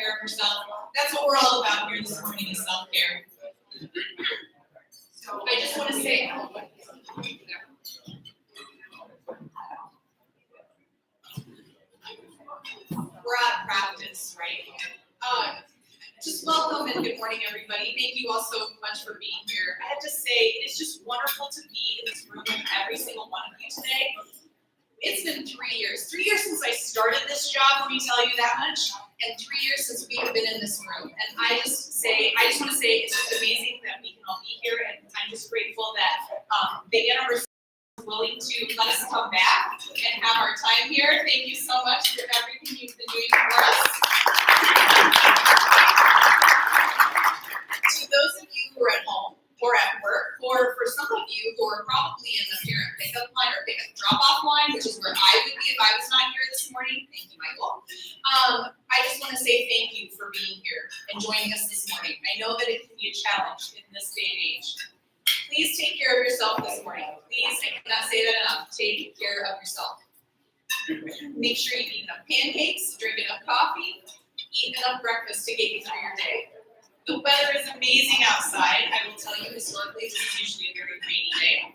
care of yourself. That's what we're all about here this morning is self-care. So I just want to say, we're out of practice, right? Just welcome and good morning, everybody. Thank you all so much for being here. I have to say, it's just wonderful to be in this room with every single one of you today. It's been 3 years. 3 years since I started this job, let me tell you that much. And 3 years since we have been in this room. And I just want to say it's just amazing that we can all be here. And I'm just grateful that the University is willing to let us come back and have our time here. Thank you so much for everything you've been doing for us. To those of you who are at home or at work, or for some of you who are probably in the parent pickup line or pickup drop-off line, which is where I would be if I was not here this morning. Thank you, Michael. I just want to say thank you for being here and joining us this morning. I know that it can be a challenge in this day and age. Please take care of yourself this morning. Please, I cannot say that enough. Take care of yourself. Make sure you eat enough pancakes, drink enough coffee, eat enough breakfast to get you through your day. The weather is amazing outside. I will tell you, historically, this is usually a very rainy day.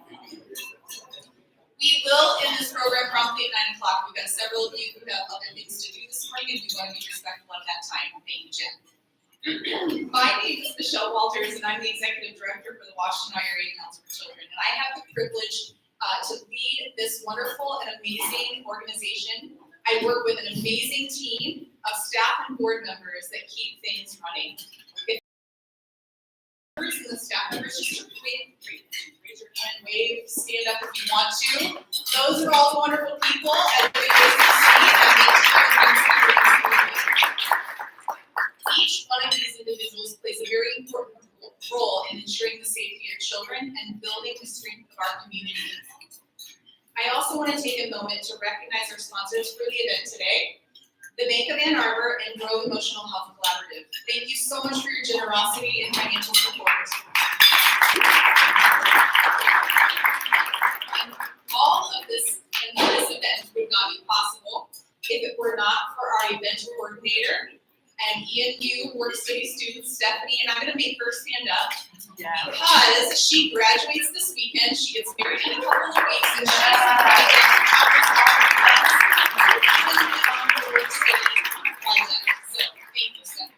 We will end this program promptly at 9 o'clock. We've got several of you who have other things to do this morning, and we want to be respectful of that time. Thank you, Jen. My name is Michelle Walters, and I'm the Executive Director for the Washtenaw Area Council for Children. And I have the privilege to lead this wonderful and amazing organization. I work with an amazing team of staff and board members that keep things running. And the staff members just raise your hand, wave, stand up if you want to. Those are all wonderful people, and each one of these individuals plays a very important role in ensuring the safety of children and building the strength of our community. I also want to take a moment to recognize our sponsors for the event today, the Bank of Ann Arbor and Grove Emotional Health Collaborative. Thank you so much for your generosity and financial support. And all of this and this event would not be possible if it were not for our event coordinator and ENU work study student Stephanie, and I'm going to make her stand up because she graduates this weekend. She gets married in a couple of weeks, and she's so thank you, Stephanie.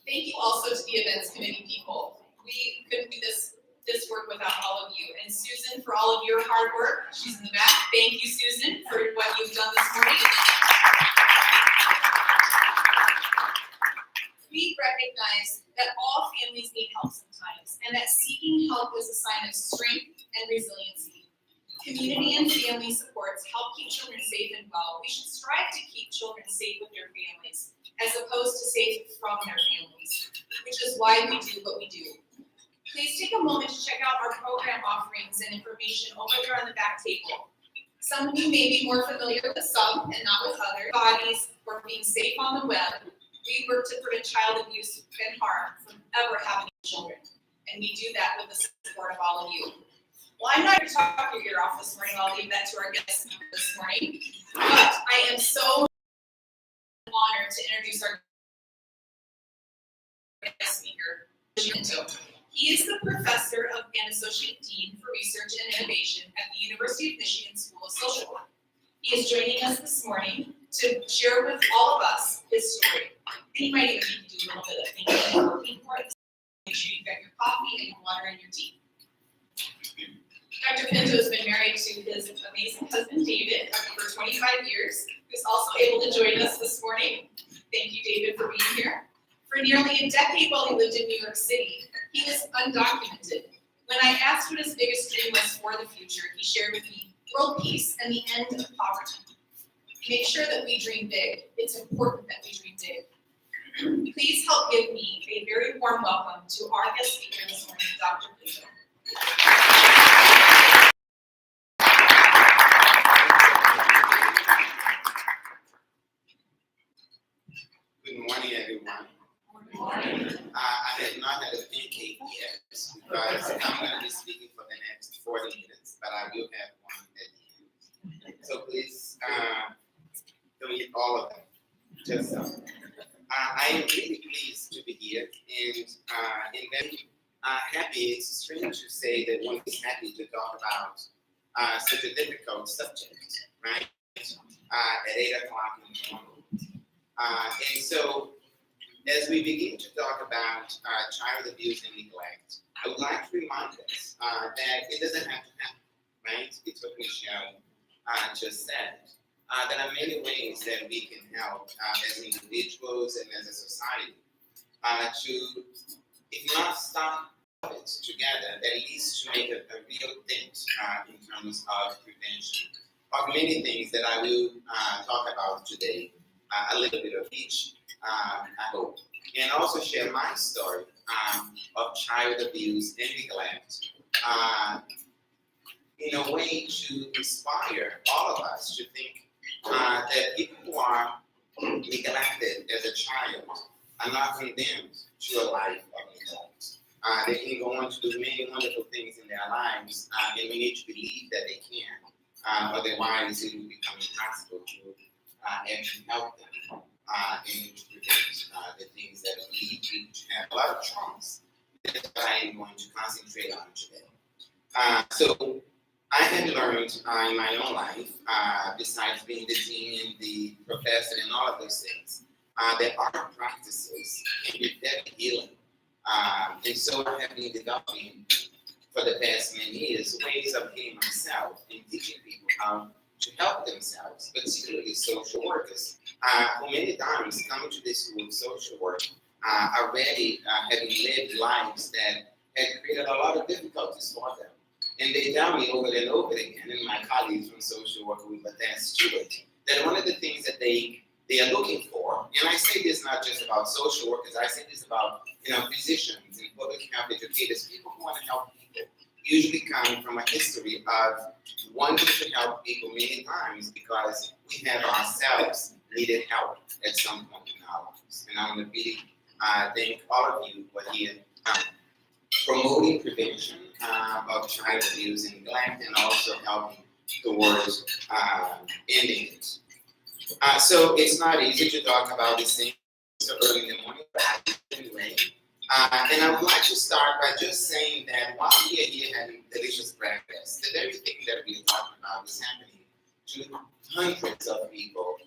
Thank you also to the events committee people. We couldn't do this work without all of you. And Susan, for all of your hard work, she's in the back. Thank you, Susan, for what you've done this morning. We recognize that all families need help sometimes, and that seeking help is a sign of strength and resiliency. Community and family supports help keep children safe and well. We should strive to keep children safe with their families, as opposed to safe from their families, which is why we do what we do. Please take a moment to check out our program offerings and information over there on the back table. Some of you may be more familiar with some and not with others. Bodies for being safe on the web. We work to prevent child abuse and harm from ever happening to children. And we do that with the support of all of you. Well, I'm not going to talk your ear off this morning. I'll leave that to our guest speaker this morning. But I am so honored to introduce our guest speaker, Pinto. He is the professor and associate dean for research and innovation at the University of Michigan School of Social Work. He is joining us this morning to share with all of us his story. And he might even need to do a little bit of thinking and working for it. Make sure you've got your coffee and your water and your tea. Dr. Pinto has been married to his amazing husband, David, for 25 years, who's also able to join us this morning. Thank you, David, for being here. For nearly a decade while he lived in New York City, he was undocumented. When I asked what his biggest dream was for the future, he shared with me world peace and the end of poverty. Make sure that we dream big. It's important that we dream big. Please help give me a very warm welcome to our guest speaker this morning, Dr. Pinto. Good morning, everyone. Good morning. I have not had a pancake yet because I'm going to be speaking for the next 40 minutes, but I will have one at the end. So please, don't eat all of them. Just I am really pleased to be here and very happy. It's strange to say that one is happy to talk about such a difficult subject, right? At 8 o'clock in the morning. And so, as we begin to talk about child abuse and neglect, I would like to remind us that it doesn't have to happen, right? It's what Michelle just said. There are many ways that we can help as individuals and as a society to, if not stop it together, at least to make a real dent in terms of prevention of many things that I will talk about today, a little bit of each, I hope, and also share my story of child abuse and neglect in a way to inspire all of us to think that people who are neglected as a child are not condemned to a life of neglect. They can go on to do many wonderful things in their lives, and we need to believe that they can. Otherwise, it will become impossible to actually help them and to prevent the things that lead people to have a lot of traumas. That's what I am going to concentrate on today. So I had learned in my own life, besides being the dean and the professor and all of those things, that art practices can be very healing. And so I have been developing for the past many years ways of healing myself and teaching people how to help themselves, particularly social workers, who many times come to this school of social work already having lived lives that had created a lot of difficulties for them. And they tell me over and over again, and my colleagues from social work will attest to it, that one of the things that they are looking for, and I say this not just about social workers, I say this about physicians and public health educators, people who want to help people, usually come from a history of wanting to help people many times because we have ourselves needed help at some point in our lives. And I want to really thank all of you who are here promoting prevention of child abuse and neglect, and also helping towards ending it. So it's not easy to talk about these things so early in the morning, but anyway. And I would like to start by just saying that while we are here having delicious breakfast, the very thing that we are talking about is happening to hundreds of people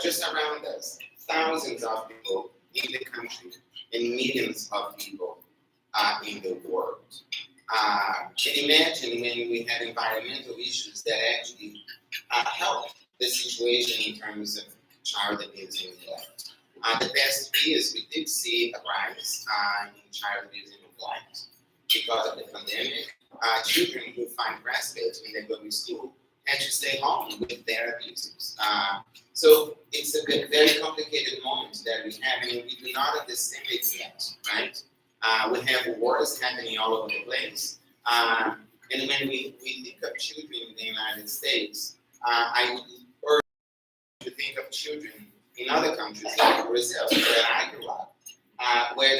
just around us, thousands of people in the country, and millions of people in the world. And imagine when we have environmental issues that actually help the situation in terms of child abuse and neglect. The past 3 years, we did see a rise in child abuse and neglect because of the pandemic. Children who find respite when they go to school had to stay home with their abusers. So it's a very complicated moment that we have, and we do not understand it yet, right? We have wars happening all over the place. And when we think of children in the United States, I would urge to think of children in other countries like Brazil, where I grew up, where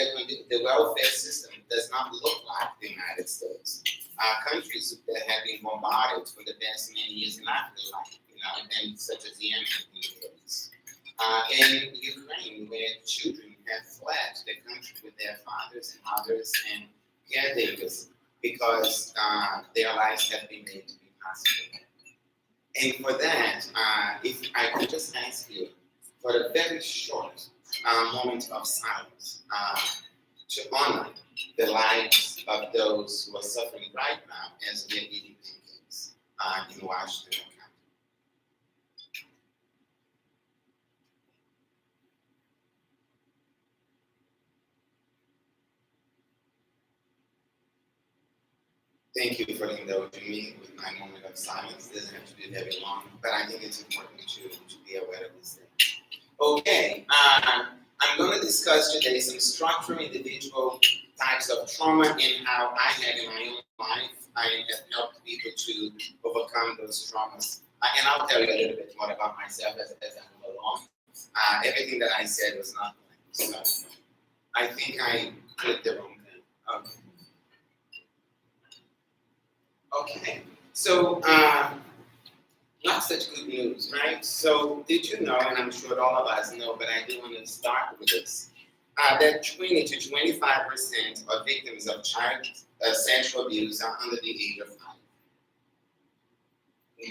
the welfare system does not look like the United States. Countries that have been bombarded for the past many years in Africa, like, and such as Yemen in the Middle East. In Ukraine, where children have fled the country with their fathers and mothers and caretakers because their lives have been made to be possible. And for that, if I could just ask you for a very short moment of silence to honor the lives of those who are suffering right now as we are eating pancakes in Washington County. Thank you for indulging me with my moment of silence. It doesn't have to be very long, but I think it's important to be aware of this thing. Okay, I'm going to discuss today some structural individual types of trauma and how I have in my own life. I have helped people to overcome those traumas. And I'll tell you a little bit more about myself as I move along. Everything that I said was not planned. So I think I clicked the wrong thing. Okay. Okay, so not such good news, right? So did you know, and I'm sure all of us know, but I do want to start with this, that 20 to 25% of victims of child sexual abuse are under the age of 5.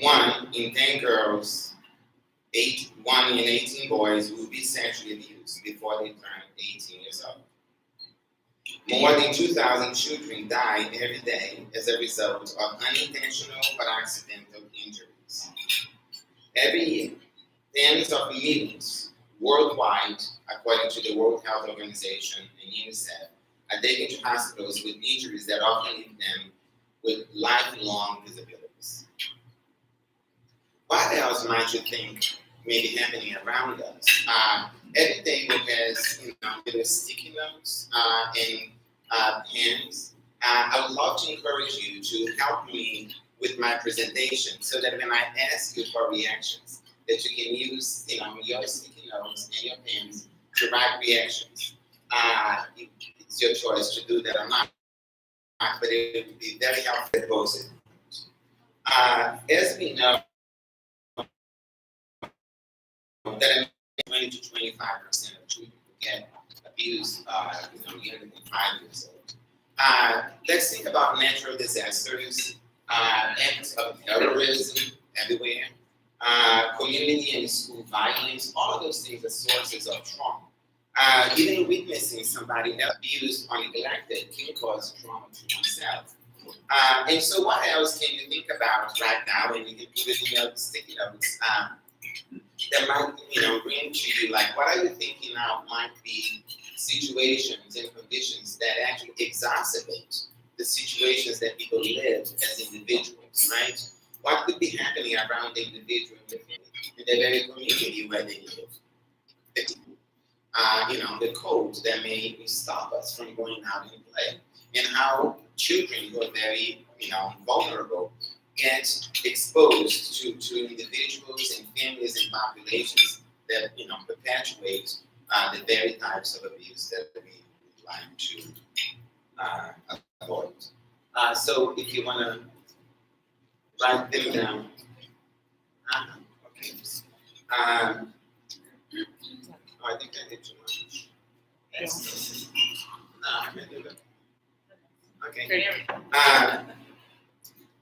1 in 10 girls, 1 in 18 boys will be sexually abused before they turn 18 years old. More than 2,000 children die every day as a result of unintentional or accidental injuries. Every year, tens of millions worldwide, according to the World Health Organization and UNICEF, are taken to hospitals with injuries that often leave them with lifelong disabilities. What else might you think may be happening around us? Every table has, little sticky notes and pens. I would love to encourage you to help me with my presentation so that when I ask you for reactions, that you can use, your sticky notes and your pens to write reactions. It's your choice to do that or not, but it would be very helpful to post it. As we know, that 20 to 25% of children who get abused, younger than 5 years old. Let's think about natural disasters, acts of terrorism everywhere, community and school violence. All of those things are sources of trauma. Even witnessing somebody abused or neglected can cause trauma to oneself. And so, what else can you think about right now when you can put it in your sticky notes? That might, bring to you, like, what are you thinking now might be situations and conditions that actually exacerbate the situations that people live as individuals, right? What could be happening around the individual in the very community where they live? The codes that may stop us from going out and play, and how children who are very, vulnerable get exposed to individuals and families and populations that, perpetuate the very types of abuse that we would like to avoid. So if you want to write them down. Okay. I think I did too much. Yes. No, I can't do that. Okay.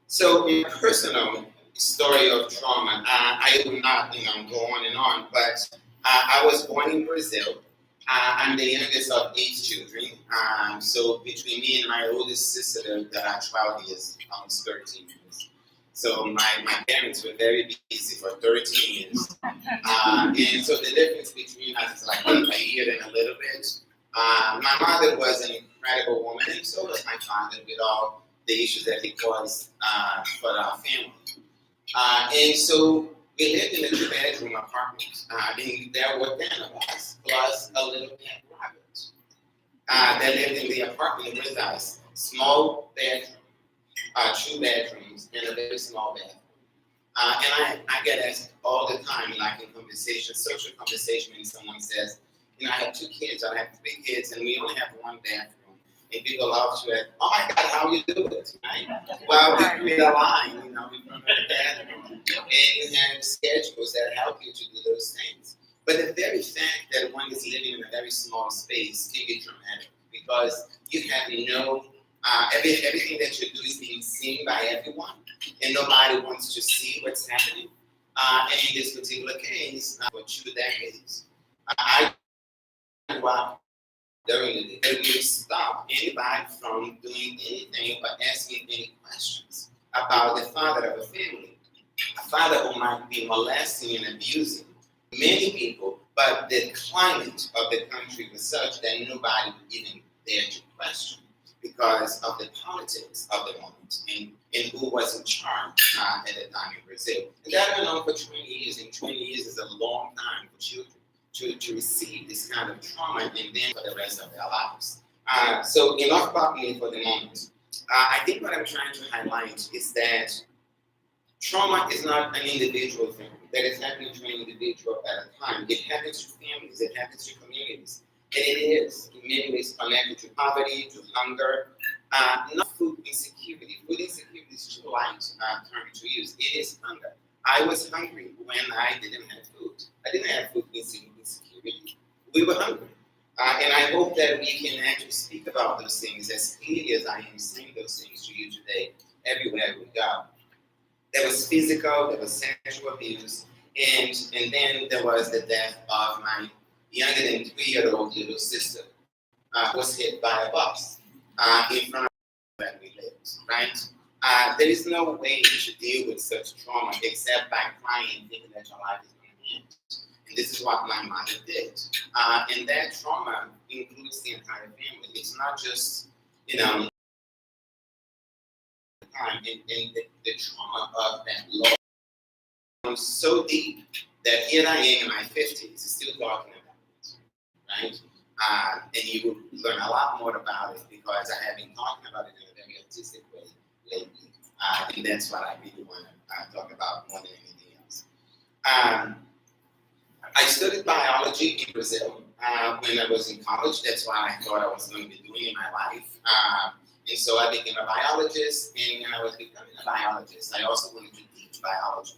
So in personal story of trauma, I will not, go on and on, but I was born in Brazil. I'm the youngest of 8 children. So between me and my oldest sister, there are 12 years, almost 13 years. So my parents were very busy for 13 years. And so the difference between us is like a year and a little bit. My mother was an incredible woman, and so was my father, with all the issues that he caused for our family. And so we lived in a 2-bedroom apartment. There were 10 of us, plus a little pet rabbit that lived in the apartment with us. Small bedroom, 2 bedrooms, and a very small bathroom. And I get asked all the time, like in conversation, social conversation, when someone says, I have 2 kids, I have 3 kids, and we only have 1 bathroom. And people love to ask, oh my God, how you do it, right? Well, we create a line, in front of the bathroom, and you have schedules that help you to do those things. But the very fact that one is living in a very small space can be traumatic, because you have no, everything that you do is being seen by everyone, and nobody wants to see what's happening. And in this particular case, for 2 decades, I grew up during the day. They will stop anybody from doing anything or asking any questions about the father of a family. A father who might be molesting and abusing many people, but the climate of the country was such that nobody would even dare to question, because of the politics of the moment and who was in charge at the time in Brazil. And that went on for 20 years, and 20 years is a long time for children to receive this kind of trauma, and then for the rest of their lives. So enough about me for the moment. I think what I'm trying to highlight is that trauma is not an individual thing that is happening to an individual at a time. It happens to families, it happens to communities. And it is, in many ways, connected to poverty, to hunger, not food insecurity. Food insecurity is too light term to use. It is hunger. I was hungry when I didn't have food. I didn't have food insecurity. We were hungry. And I hope that we can actually speak about those things as clearly as I am saying those things to you today, everywhere we go. There was physical, there was sexual abuse, and then there was the death of my younger than 3-year-old little sister, who was hit by a bus in front of where we lived, right? There is no way to deal with such trauma except by crying, thinking that your life is going to end. And this is what my mother did. And that trauma includes the entire family. It's not just, time, and the trauma of that loss was so deep that here I am in my 50s, still talking about it, right? And you will learn a lot more about it because I have been talking about it in a very artistic way lately. And that's what I really want to talk about more than anything else. I studied biology in Brazil when I was in college. That's what I thought I was going to be doing in my life. And so I became a biologist, and when I was becoming a biologist, I also wanted to teach biology.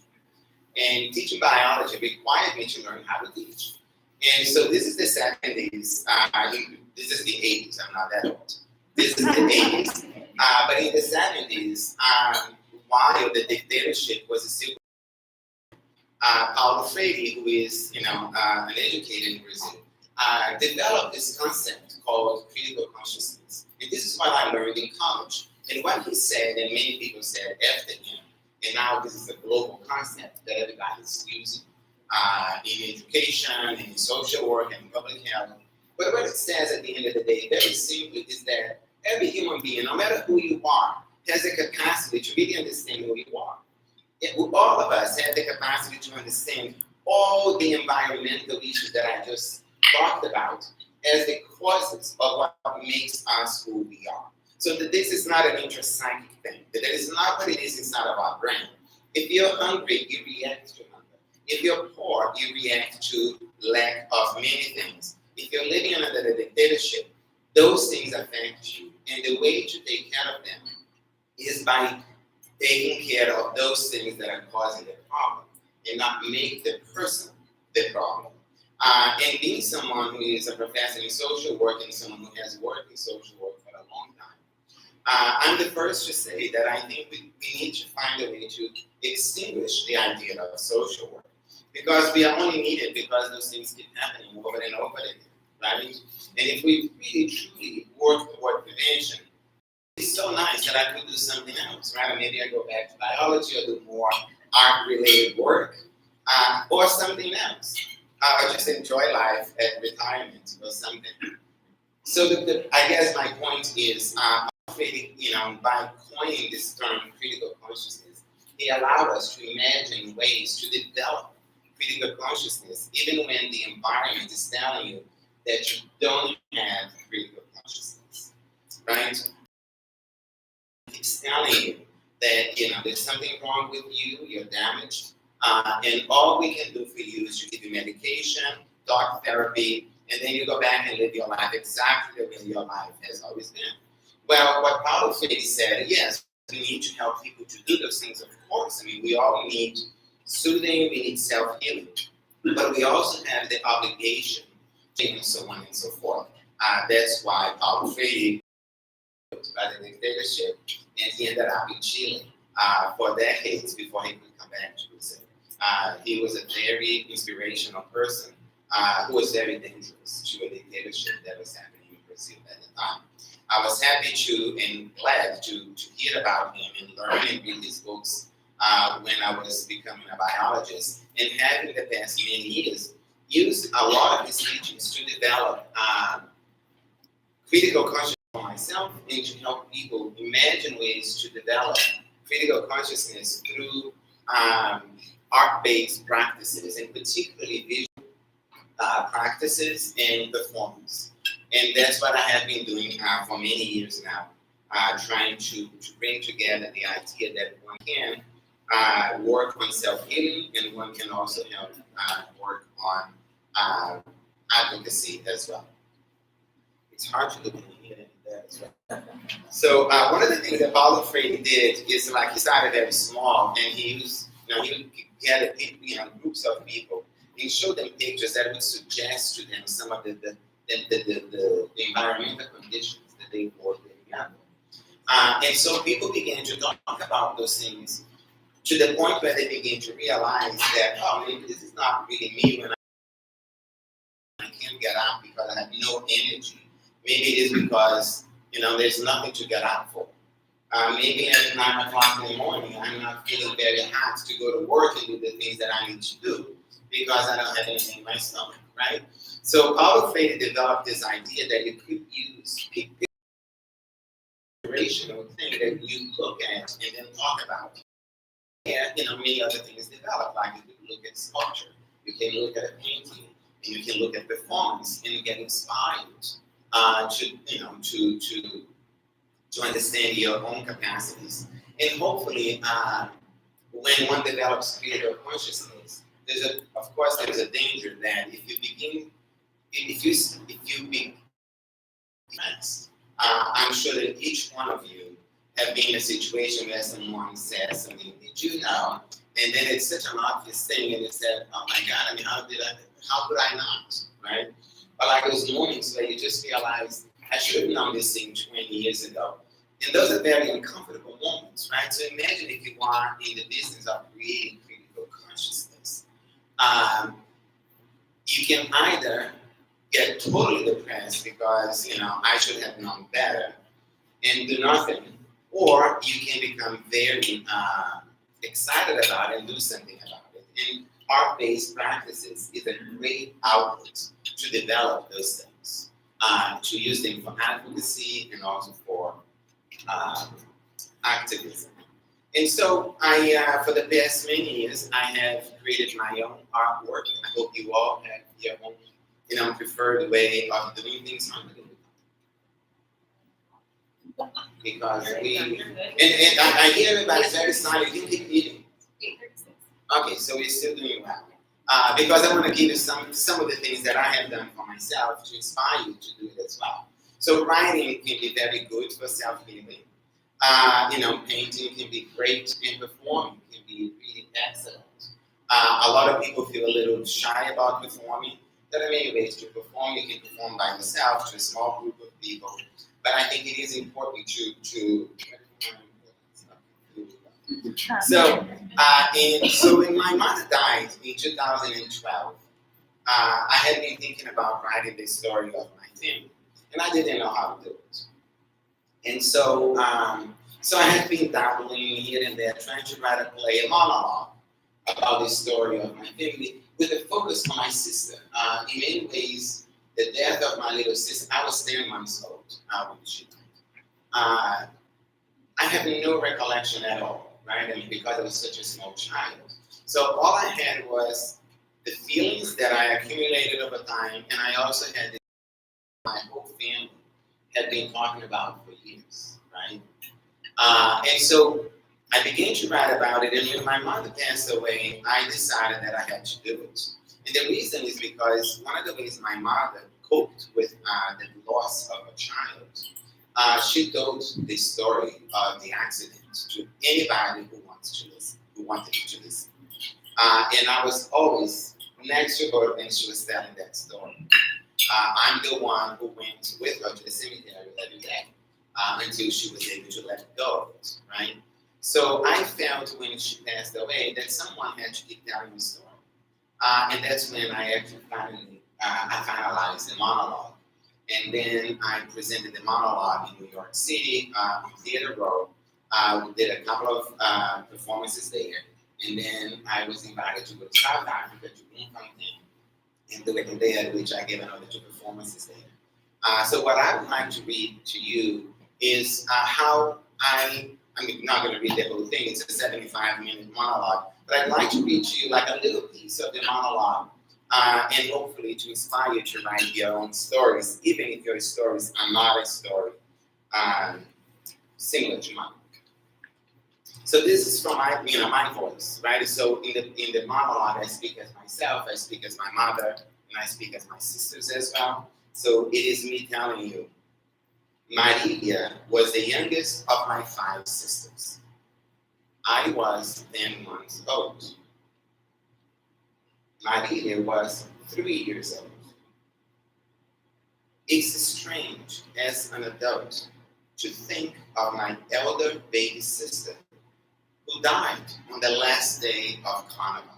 And teaching biology required me to learn how to teach. And so this is the 70s. This is the 80s. I'm not that old. This is the 80s. But in the 70s, while the dictatorship was still, Paulo Freire, who is, an educator in Brazil, developed this concept called critical consciousness. And this is what I learned in college. And what he said, and many people said after him, and now this is a global concept that everybody's using in education, in social work, and public health. But what it says at the end of the day, very simply, is that every human being, no matter who you are, has the capacity to really understand who you are. All of us have the capacity to understand all the environmental issues that I just talked about as the causes of what makes us who we are. So that this is not an intrapsychic thing. That is not what it is inside of our brain. If you're hungry, you react to hunger. If you're poor, you react to lack of many things. If you're living under the dictatorship, those things affect you. And the way to take care of them is by taking care of those things that are causing the problem and not make the person the problem. And being someone who is a professor in social work and someone who has worked in social work for a long time, I'm the first to say that I think we need to find a way to extinguish the idea of social work, because we are only needed because those things keep happening over and over again, right? And if we really truly work toward prevention, it's so nice that I could do something else, right? Maybe I go back to biology or do more art-related work, or something else. Or just enjoy life at retirement or something. So I guess my point is, by coining this term critical consciousness, he allowed us to imagine ways to develop critical consciousness, even when the environment is telling you that you don't have critical consciousness, right? It's telling you that there's something wrong with you, you're damaged, and all we can do for you is to give you medication, talk therapy, and then you go back and live your life exactly the way your life has always been. Well, what Paulo Freire said, yes, we need to help people to do those things, of course. I mean, we all need soothing, we need self-healing, but we also have the obligation, and so on and so forth. That's why Paulo Freire, by the dictatorship, and he ended up in Chile for decades before he could come back to Brazil. He was a very inspirational person who was very dangerous to a dictatorship that was happening in Brazil at the time. I was happy to and glad to hear about him and learn and read his books when I was becoming a biologist, and having the past many years used a lot of his teachings to develop critical consciousness for myself and to help people imagine ways to develop critical consciousness through art-based practices, and particularly visual practices and performance. And that's what I have been doing for many years now, trying to bring together the idea that one can work on self-healing, and one can also help work on advocacy as well. It's hard to look in here and there as well. So one of the things that Paulo Freire did is, like, he started very small, and he was, he would gather people, groups of people and show them pictures that would suggest to them some of the environmental conditions that they were living under. And so people began to talk about those things to the point where they began to realize that, oh, maybe this is not really me when I can't get up because I have no energy. Maybe it is because, there's nothing to get up for. Maybe at 9 o'clock in the morning, I'm not feeling very hot to go to work and do the things that I need to do because I don't have anything in my stomach, right? So Paulo Freire developed this idea that you could use inspirational thing that you look at and then talk about. Yeah, many other things develop, like you can look at sculpture, you can look at a painting, and you can look at performance and get inspired to understand your own capacities. And hopefully, when one develops creative consciousness, of course, there's a danger that if you begin I'm sure that each one of you have been in a situation where someone says something, did you know? And then it's such an obvious thing, and you said, oh my God, how could I not, right? But like those moments where you just realize, I should have known this thing 20 years ago. And those are very uncomfortable moments, right? So imagine if you are in the business of creating critical consciousness. You can either get totally depressed because, I should have known better and do nothing, or you can become very excited about it and do something about it. And art-based practices is a great outlet to develop those things, to use them for advocacy and also for activism. And so for the past many years, I have created my own artwork. I hope you all have your own, preferred way of doing things. Because and I hear everybody's very silent. You keep eating. Okay, so we're still doing well. Because I want to give you some of the things that I have done for myself to inspire you to do it as well. So writing can be very good for self-healing. Painting can be great, and performing can be really excellent. A lot of people feel a little shy about performing. There are many ways to perform. You can perform by yourself to a small group of people. But I think it is important to so when my mother died in 2012, I had been thinking about writing the story of my family, and I didn't know how to do it. And so I had been dabbling here and there, trying to write a play, a monologue about the story of my family, with a focus on my sister. In many ways, the death of my little sister, I was 10 months old when she died. I have no recollection at all, right? Because I was such a small child. So all I had was the feelings that I accumulated over time, and I also had my whole family had been talking about for years, right? And so I began to write about it, and when my mother passed away, I decided that I had to do it. And the reason is because one of the ways my mother coped with the loss of a child, she told the story of the accident to anybody who wanted to listen. And I was always next to her when she was telling that story. I'm the one who went with her to the cemetery every day until she was able to let go of it, right? So I felt when she passed away that someone had to keep telling the story. And that's when I actually finalized the monologue. And then I presented the monologue in New York City, in Theater Row. We did a couple of performances there. And then I was invited to go to South Africa to Bloemfontein and do it there, which I gave another 2 performances there. So what I would like to read to you is how I'm not going to read the whole thing, it's a 75-minute monologue, but I'd like to read to you like a little piece of the monologue and hopefully to inspire you to write your own stories, even if your stories are not a story similar to mine. So this is from my voice, right? So in the monologue, I speak as myself, I speak as my mother, and I speak as my sisters as well. So it is me telling you, Maria was the youngest of my 5 sisters. I was 10 months old. Maria was 3 years old. It's strange as an adult to think of my elder baby sister who died on the last day of Carnival,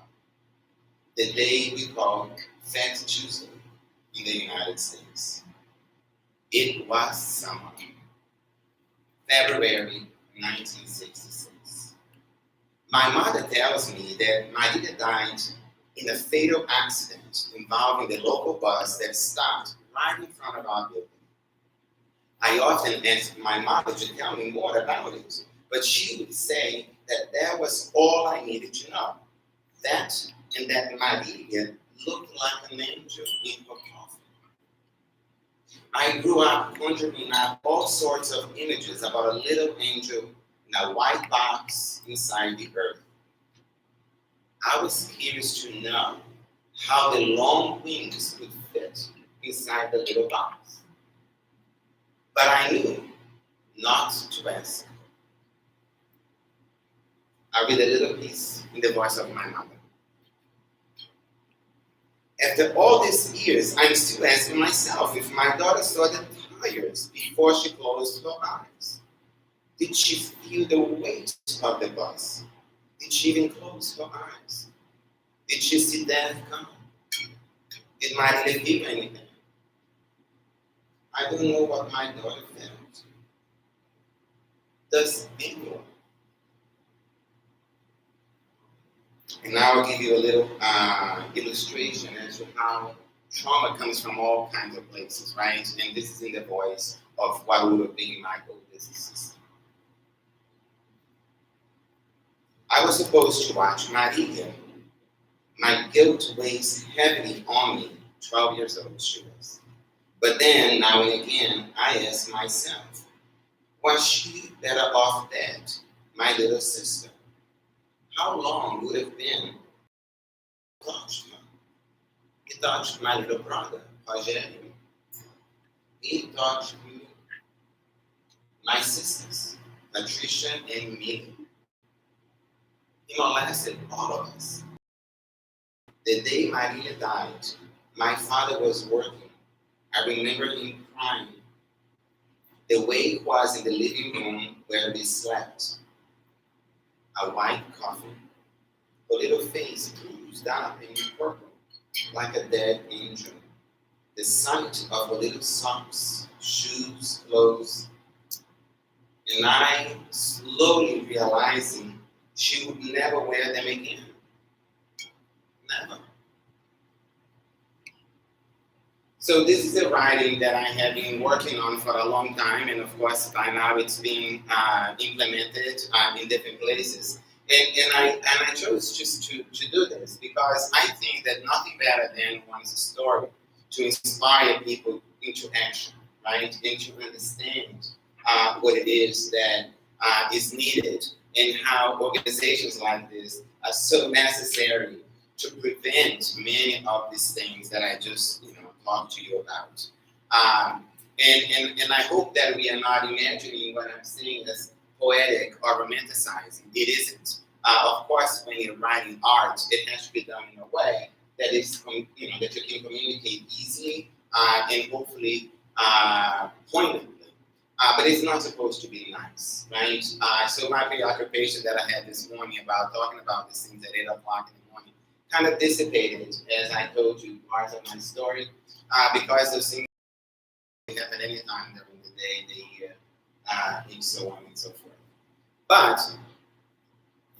the day we call Fat Tuesday in the United States. It was summer, February 1966. My mother tells me that Maria died in a fatal accident involving the local bus that stopped right in front of our building. I often asked my mother to tell me more about it, but she would say that was all I needed to know. That and that Maria looked like an angel in her coffin. I grew up conjuring up all sorts of images about a little angel in a white box inside the earth. I was curious to know how the long wings could fit inside the little box. But I knew not to ask. I read a little piece in the voice of my mother. After all these years, I'm still asking myself if my daughter saw the tires before she closed her eyes. Did she feel the weight of the bus? Did she even close her eyes? Did she see death come? Did Maria feel anything? I don't know what my daughter felt. Does anyone? And now I'll give you a little illustration as to how trauma comes from all kinds of places, right? And this is in the voice of what would have been my oldest sister. I was supposed to watch Maria. My guilt weighs heavily on me, 12 years old she was. But then, now and again, I ask myself, was she better off dead, my little sister? How long would it have been touched her? He touched my little brother, Rogerio. He touched me, my sisters, Patricia and Millie. He molested all of us. The day Maria died, my father was working. I remember him crying. The way it was in the living room where we slept. A white coffin, a little face bruised up in purple, like a dead angel. The sight of a little socks, shoes, clothes, and I slowly realizing she would never wear them again. Never. So this is a writing that I have been working on for a long time, and of course by now it's being implemented in different places. And I chose just to do this because I think that nothing better than one's story to inspire people into action, right? And to understand what it is that is needed and how organizations like this are so necessary to prevent many of these things that I just talked to you about. And I hope that we are not imagining what I'm saying as poetic or romanticizing. It isn't. Of course, when you're writing art, it has to be done in a way that is, that you can communicate easily and hopefully poignantly. But it's not supposed to be nice, right? So my preoccupation that I had this morning about talking about these things at 8 o'clock in the morning kind of dissipated as I told you parts of my story because those things happen any time during the day, the year, and so on and so forth. But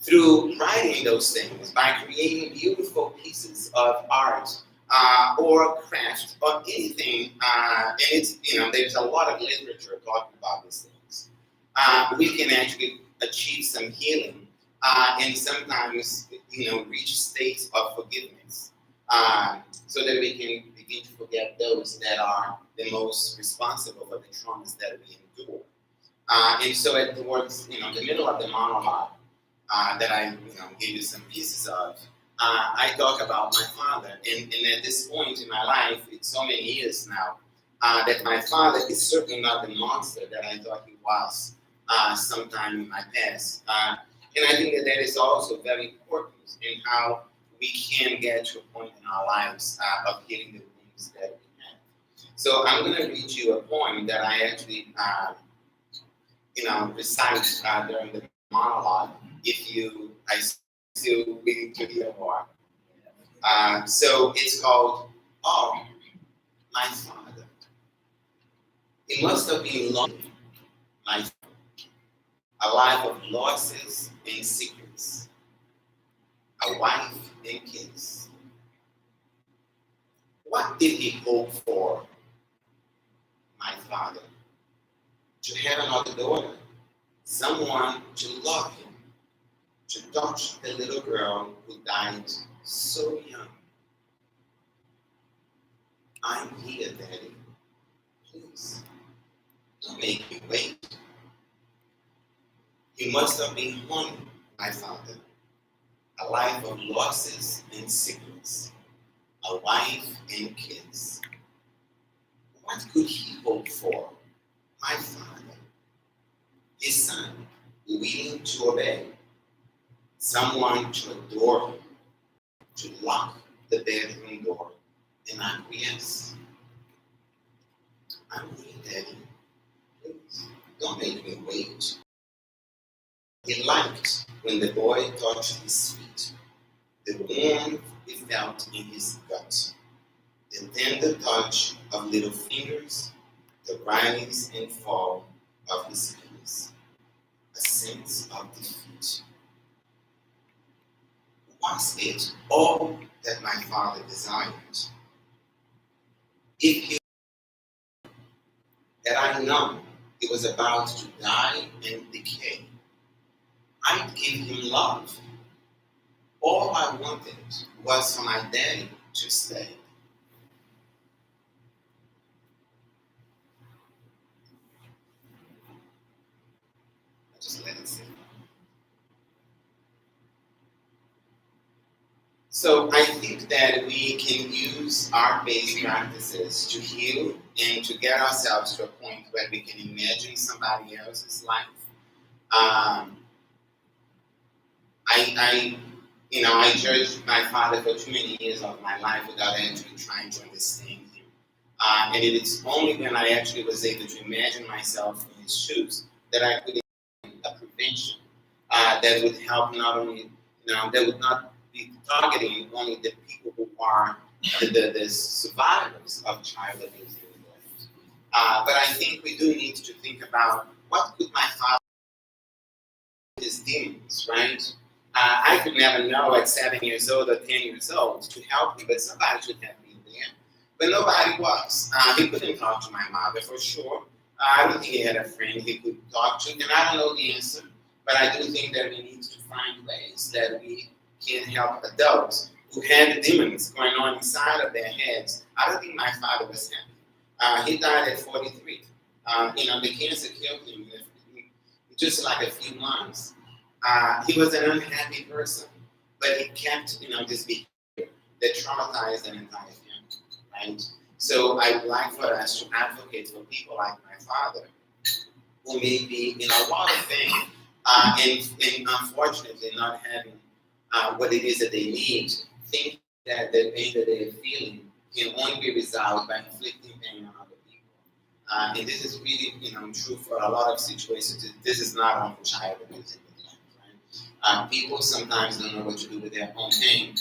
through writing those things, by creating beautiful pieces of art or craft or anything, and it's, there's a lot of literature talking about these things, we can actually achieve some healing and sometimes, reach states of forgiveness so that we can begin to forget those that are the most responsible for the traumas that we endure. And so towards, the middle of the monologue, that I gave you some pieces of, I talk about my father. And at this point in my life, it's so many years now, that my father is certainly not the monster that I thought he was sometime in my past. And I think that is also very important in how we can get to a point in our lives of healing the wounds that we have. So I'm going to read you a poem that I actually, recite during the monologue. If you, I still willing to hear more. So it's called, "Oh, My Father." It must have been lonely, my father, a life of losses and secrets, a wife and kids. What did he hope for, my father? To have another daughter, someone to love him, to touch the little girl who died so young. I'm here, Daddy. Please, don't make me wait. You must have been hungry, my father. A life of losses and sickness, a wife and kids. What could he hope for, my father? His son, willing to obey, someone to adore him, to lock the bedroom door and acquiesce. I'm here, Daddy. Please, don't make me wait. He liked when the boy touched his feet, the warmth he felt in his gut, the tender touch of little fingers, the rise and fall of his knees, a sense of defeat. Was it all that my father desired? If he had I known he was about to die and decay, I'd give him love. All I wanted was for my daddy to stay. I just let it sit. So I think that we can use art-based practices to heal and to get ourselves to a point where we can imagine somebody else's life. I judged my father for too many years of my life without actually trying to understand him. And it is only when I actually was able to imagine myself in his shoes that I could a prevention that would help not only, that would not be targeting only the people who are the survivors of child abuse and neglect. But I think we do need to think about what could my father do with his demons, right? I could never know at 7 years old or 10 years old to help him, but somebody should have been there. But nobody was. He couldn't talk to my mother for sure. I don't think he had a friend he could talk to, and I don't know the answer. But I do think that we need to find ways that we can help adults who had demons going on inside of their heads. I don't think my father was happy. He died at 43. The cancer killed him in just like a few months. He was an unhappy person, but he kept, this behavior that traumatized an entire family, right? So I would like for us to advocate for people like my father, who may be in a lot of pain, and unfortunately not having what it is that they need, think that the pain that they are feeling can only be resolved by inflicting pain on other people. And this is really, true for a lot of situations. This is not only child abuse in the life, right? People sometimes don't know what to do with their own pain,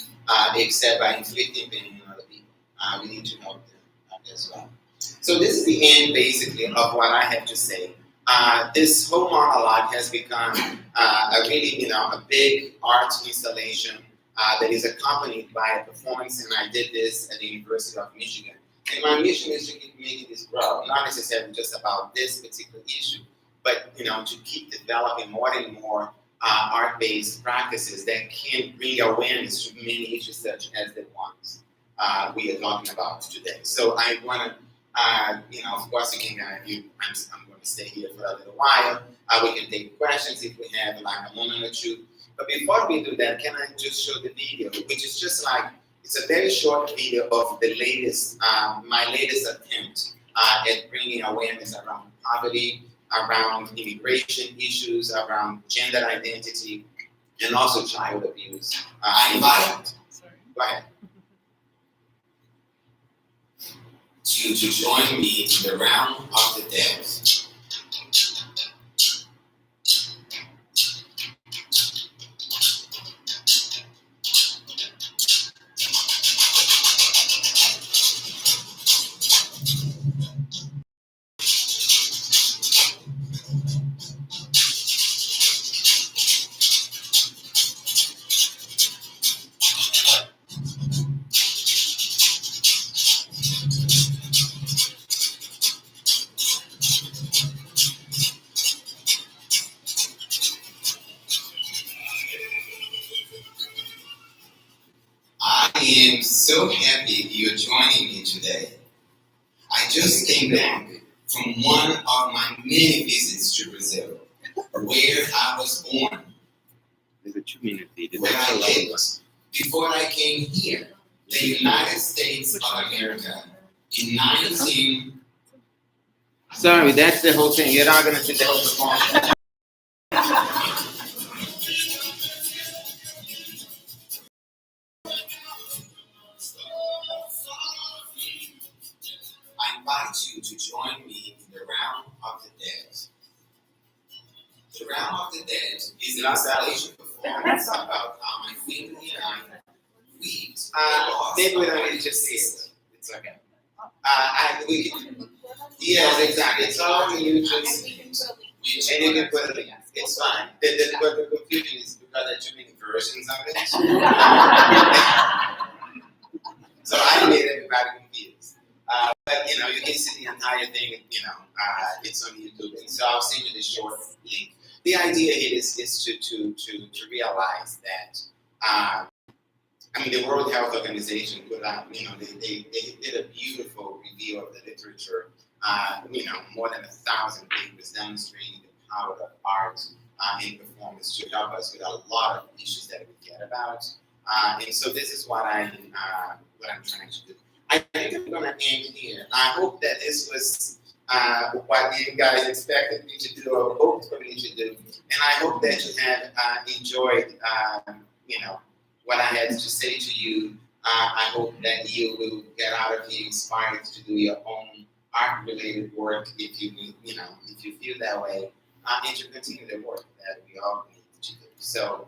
except by inflicting pain on other people. We need to help them as well. So this is the end, basically, of what I have to say. This whole monologue has become a really, a big art installation that is accompanied by a performance, and I did this at the University of Michigan. And my mission is to keep making this grow, not necessarily just about this particular issue, but to keep developing more and more art-based practices that can bring awareness to many issues such as the ones we are talking about today. So I want to, of course, I'm going to stay here for a little while. We can take questions if we have like a moment or two. But before we do that, can I just show the video, which is just like, it's a very short video of the latest, my latest attempt at bringing awareness around poverty, around immigration issues, around gender identity, and also child abuse and violence. Go ahead. To join me in the realm of the dead. I am so happy you're joining me today. I just came back from one of my many visits to Brazil, where I was born, where I lived before I came here, the United States of America, in 19... Sorry, that's the whole thing. You're not going to see the whole performance. I invite you to join me in the realm of the dead. The realm of the dead is an installation performance about how my family and I weaved. Maybe we don't need to see it. It's okay. Yes, exactly. It's all on YouTube. And you can put a link. It's fine. The confusion is because there are too many versions of it. So I made everybody confused. But you can see the entire thing. It's on YouTube, and so I'll send you the short link. The idea here is to realize that the World Health Organization put out, they did a beautiful review of the literature. More than 1,000 papers demonstrating the power of art in performance to help us with a lot of issues that we care about. And so this is what I'm trying to do. I think I'm going to end here. I hope that this was what you guys expected me to do or hoped for me to do. And I hope that you have enjoyed, what I had to say to you. I hope that you will get out of here inspired to do your own art-related work if you feel that way, and to continue the work that we all need to do. So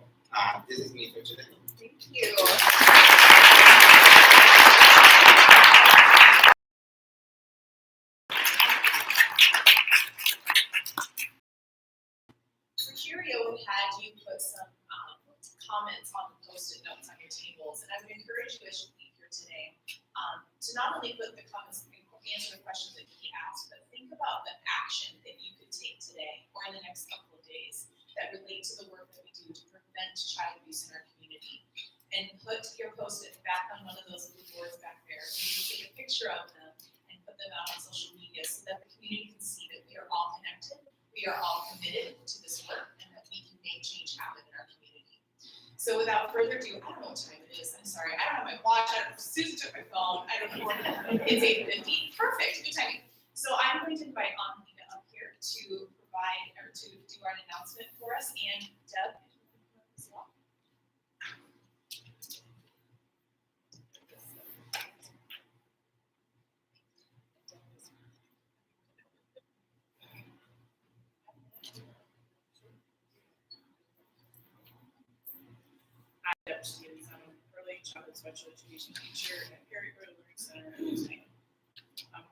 this is me for today. Thank you. Rogerio had you put some comments on the post-it notes on your tables, and I would encourage you as you leave here today to not only put the comments and answer the questions that he asked, but think about the action that you could take today or in the next couple of days that relate to the work that we do to prevent child abuse in our community. And put your post-it back on one of those blue boards back there. You can take a picture of them and put them out on social media so that the community can see that we are all connected, we are all committed to this work, and that we can make change happen in our community. So without further ado, I don't know what time it is. I'm sorry. I don't have my watch. Susan took my phone. I don't know. It's 8:50. Perfect. Good timing. So I'm going to invite Angelina up here to provide or to do our announcement for us, and Deb, if you want to come up as well. I'm an early childhood special education teacher at Perry Early Learning Center in Louisiana.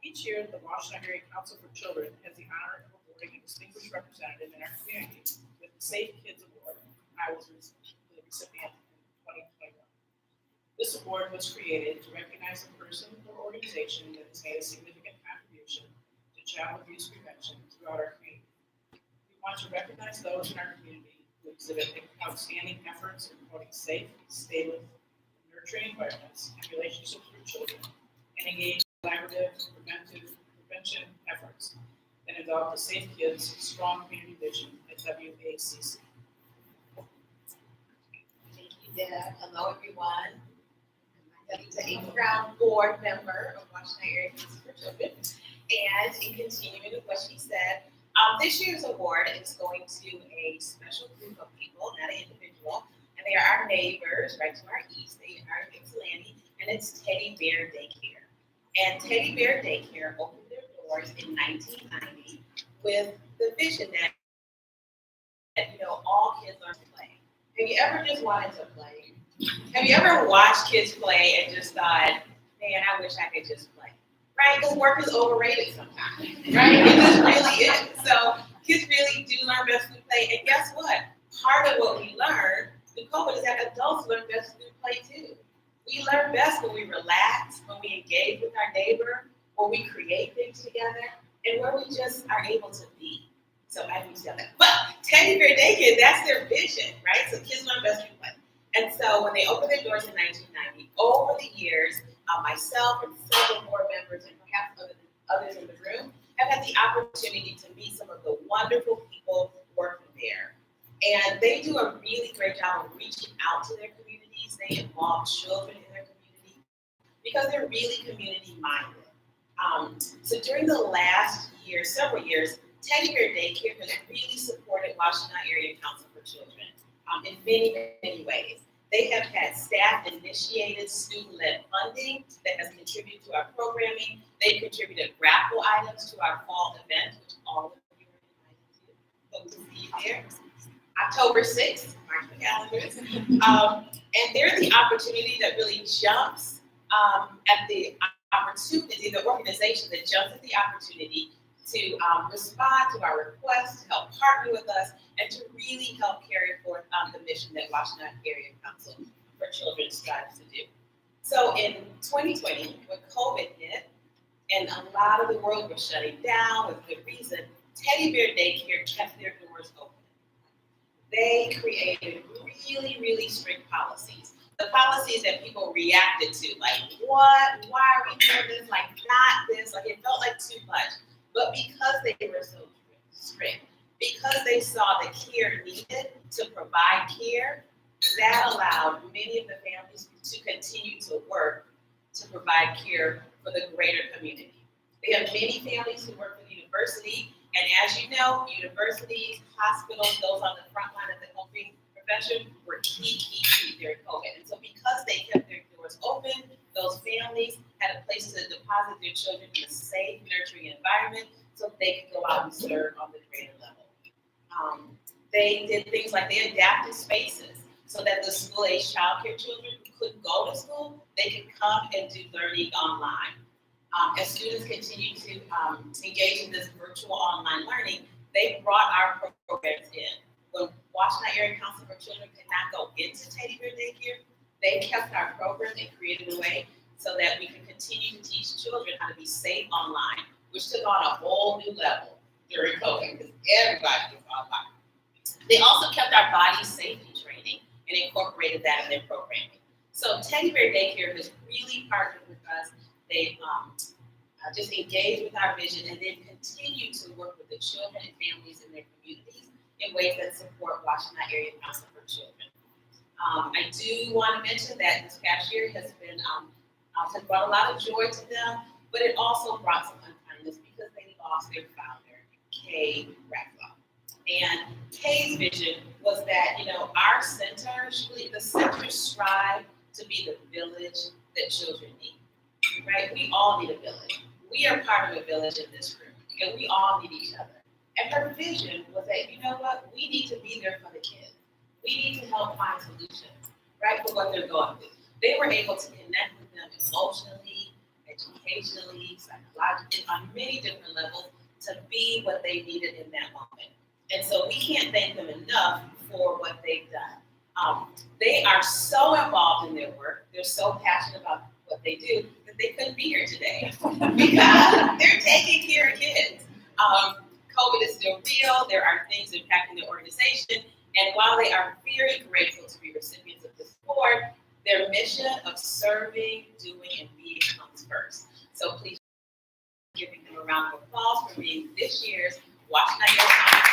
Each year, the Washington Area Council for Children has the honor of awarding a distinguished representative in our community with the Safe Kids Award. I was the recipient in 2021. This award was created to recognize a person or organization that has made a significant contribution to child abuse prevention throughout our community. We want to recognize those in our community who exhibit outstanding efforts in promoting safe, stable, nurturing environments and relationships with children, and engage in collaborative prevention efforts that involve the Safe Kids Strong Community Vision at WACC. Thank you, Deb. Hello, everyone. I'm Anita Brown, board member of Washington Area Council for Children. And in continuing with what she said, this year's award is going to a special group of people, not an individual, and they are our neighbors right to our east. They are Ypsilanti and it's Teddy Bear Daycare. And Teddy Bear Daycare opened their doors in 1990 with the vision that all kids learn to play. Have you ever just wanted to play? Have you ever watched kids play and just thought, man, I wish I could just play? Right? Because work is overrated sometimes, right? It just really is. So kids really do learn best through play. And guess what? Part of what we learn through COVID is that adults learn best through play too. We learn best when we relax, when we engage with our neighbor, when we create things together, and where we just are able to be. So I do say that. But Teddy Bear Daycare, that's their vision, right? So kids learn best through play. And so when they opened their doors in 1990, over the years, myself and several board members and perhaps others in the room have had the opportunity to meet some of the wonderful people working there. And they do a really great job of reaching out to their communities. They involve children in their community because they're really community minded. So during the last year, several years, Teddy Bear Daycare has really supported Washington Area Council for Children in many, many ways. They have had staff-initiated student-led funding that has contributed to our programming. They've contributed raffle items to our fall event, which all of you are invited to. Hope to see you there. October 6th, mark the calendars. And they're the opportunity that really jumps at the opportunity, the organization that jumps at the opportunity to respond to our requests, to help partner with us, and to really help carry forth the mission that Washington Area Council for Children strives to do. So in 2020, when COVID hit, and a lot of the world was shutting down with good reason, Teddy Bear Daycare kept their doors open. They created really, really strict policies. The policies that people reacted to, like, what? Why are we doing this? Like, not this. Like, it felt like too much. But because they were so strict, because they saw the care needed to provide care, that allowed many of the families to continue to work to provide care for the greater community. They have many families who work for the university, and as you know, universities, hospitals, those on the front line of the healthcare profession were key during COVID. And so because they kept their doors open, those families had a place to deposit their children in a safe, nurturing environment so they could go out and serve on the greater level. They did things like they adapted spaces so that the school-age childcare children who couldn't go to school, they could come and do learning online. As students continue to engage in this virtual online learning, they brought our programs in. When Washington Area Council for Children could not go into Teddy Bear Daycare, they kept our program and created a way so that we can continue to teach children how to be safe online, which took on a whole new level during COVID because everybody was online. They also kept our body safety training and incorporated that in their programming. So Teddy Bear Daycare has really partnered with us. They've just engaged with our vision and then continue to work with the children and families in their communities in ways that support Washington Area Council for Children. I do want to mention that this past year has brought a lot of joy to them, but it also brought some unkindness because they lost their founder, Kay Rackloff. And Kay's vision was that, our center, the center strive to be the village that children need, right? We all need a village. We are part of a village in this room, and we all need each other. And her vision was that, we need to be there for the kids. We need to help find solutions, right, for what they're going through. They were able to connect with them emotionally, educationally, psychologically, on many different levels to be what they needed in that moment. And so we can't thank them enough for what they've done. They are so involved in their work. They're so passionate about what they do that they couldn't be here today because they're taking care of kids. COVID is still real. There are things impacting the organization. And while they are very grateful to be recipients of this award, their mission of serving, doing, and being comes first. So please giving them a round of applause for being this year's Washington Area Council.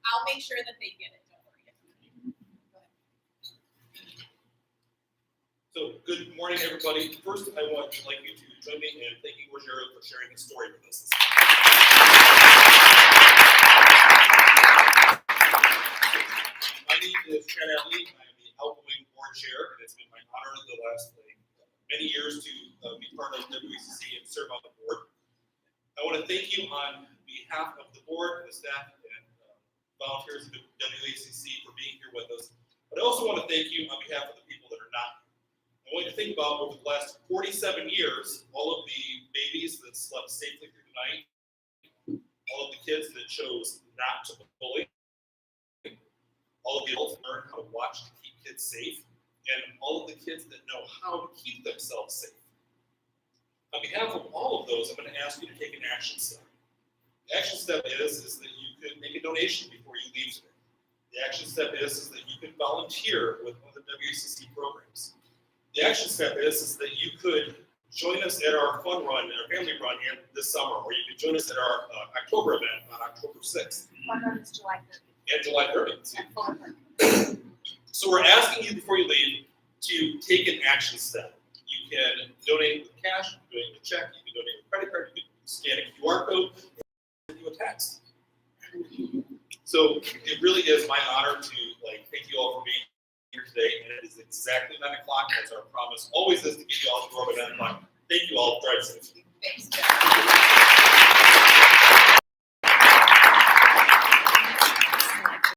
I'll make sure that they get it. Don't worry. So good morning, everybody. First, I would like you to Join me in thanking Rogerio for sharing his story with us. My name is Chad Alley. I'm the outgoing board chair, and it's been my honor the last many years to be part of WACC and serve on the board. I want to thank you on behalf of the board, the staff, and volunteers of WACC for being here with us. But I also want to thank you on behalf of the people that are not. I want you to think about over the last 47 years, all of the babies that slept safely through the night, all of the kids that chose not to bully, all of the adults that learned how to watch to keep kids safe, and all of the kids that know how to keep themselves safe. On behalf of all of those, I'm going to ask you to take an action step. The action step is that you could make a donation before you leave today. The action step is that you could volunteer with one of the WCC programs. The action step is that you could join us at our fun run, our family run here this summer, or you could join us at our October event on October 6th. One run is July 30th. And July 30th. And full event. So we're asking you before you leave to take an action step. You can donate with cash, you can donate with a check, you can donate with a credit card, you can scan a QR code, and send you a text. So it really is my honor to thank you all for being here today, and it is exactly 9 o'clock, as our promise always is to get you all to the door by 9 o'clock. Thank you all. Drive safe. Thanks, Jeff.